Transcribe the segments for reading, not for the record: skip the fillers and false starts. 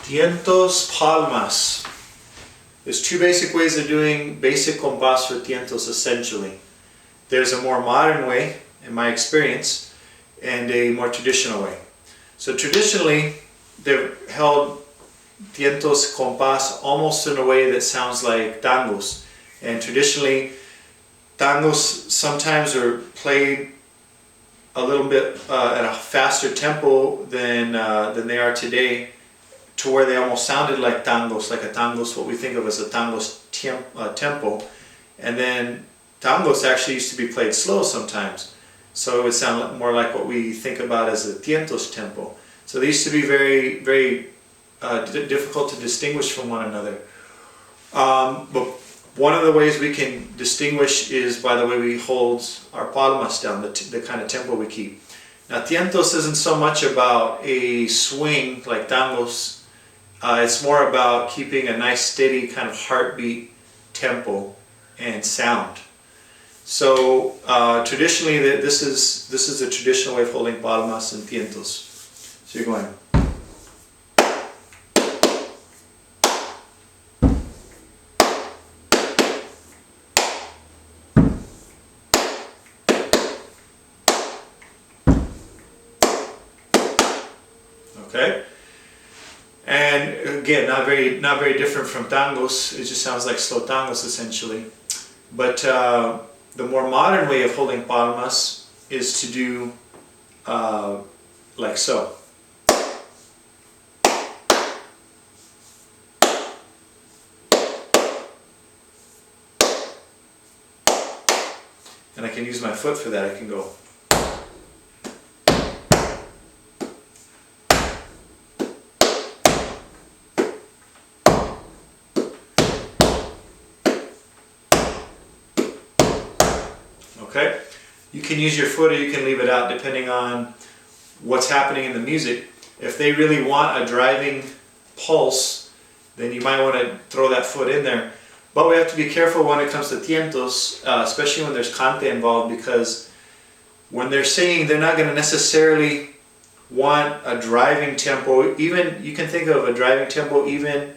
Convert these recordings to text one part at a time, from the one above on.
Tientos, Palmas. There's two basic ways of doing basic compas for tientos essentially. There's a more modern way, in my experience, and a more traditional way. So traditionally, they've held tientos compas almost in a way that sounds like tangos. And traditionally, tangos sometimes are played a little bit at a faster tempo than they are today, to where they almost sounded like tangos, what we think of as a tangos tempo. And then tangos actually used to be played slow sometimes, so it would sound more like what we think about as a tientos tempo. So they used to be very, very difficult to distinguish from one another. But one of the ways we can distinguish is by the way we hold our palmas down, the kind of tempo we keep. Now tientos isn't so much about a swing like tangos. It's more about keeping a nice steady kind of heartbeat tempo and sound. So traditionally this is a traditional way of holding palmas and tientos. So you're going. Okay? And again, not very different from tangos. It just sounds like slow tangos essentially. But the more modern way of holding palmas is to do like so. And I can use my foot for that. I can go. Okay? You can use your foot or you can leave it out depending on what's happening in the music. If they really want a driving pulse, then you might want to throw that foot in there. But we have to be careful when it comes to tientos, especially when there's cante involved, because when they're singing, they're not going to necessarily want a driving tempo. Even, you can think of a driving tempo even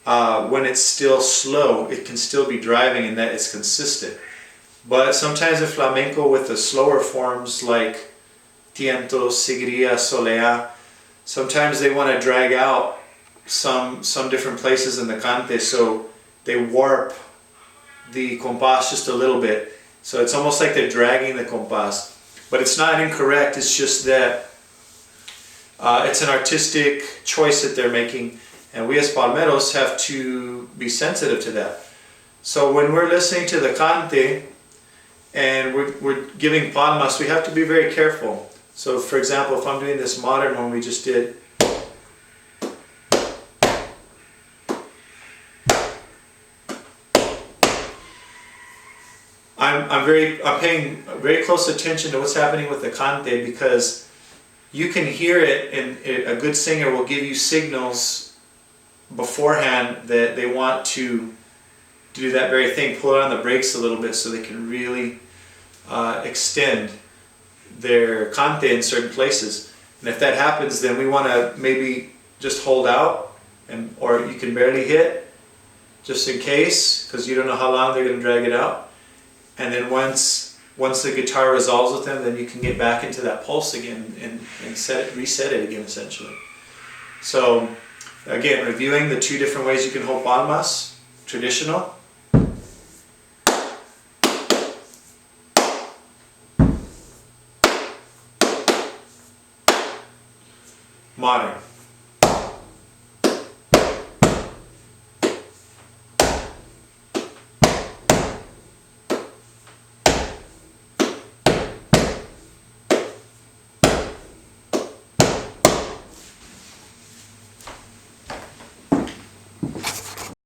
when it's still slow. It can still be driving in that it's consistent. But sometimes in flamenco with the slower forms like tientos, sigria, solea, sometimes they want to drag out some different places in the cante, so they warp the compás just a little bit. So it's almost like they're dragging the compás. But it's not incorrect, it's just that it's an artistic choice that they're making, and we as palmeros have to be sensitive to that. So when we're listening to the cante, and we're giving palmas, we have to be very careful. So for example, if I'm doing this modern one we just did, I'm paying very close attention to what's happening with the cante, because you can hear it, and a good singer will give you signals beforehand that they want to do that very thing, pull it on the brakes a little bit so they can really extend their cante in certain places. And if that happens, then we want to maybe just hold out, or you can barely hit, just in case, because you don't know how long they're going to drag it out. And then once the guitar resolves with them, then you can get back into that pulse again and reset it again essentially. So again, reviewing the two different ways you can hold palmas: traditional, modern.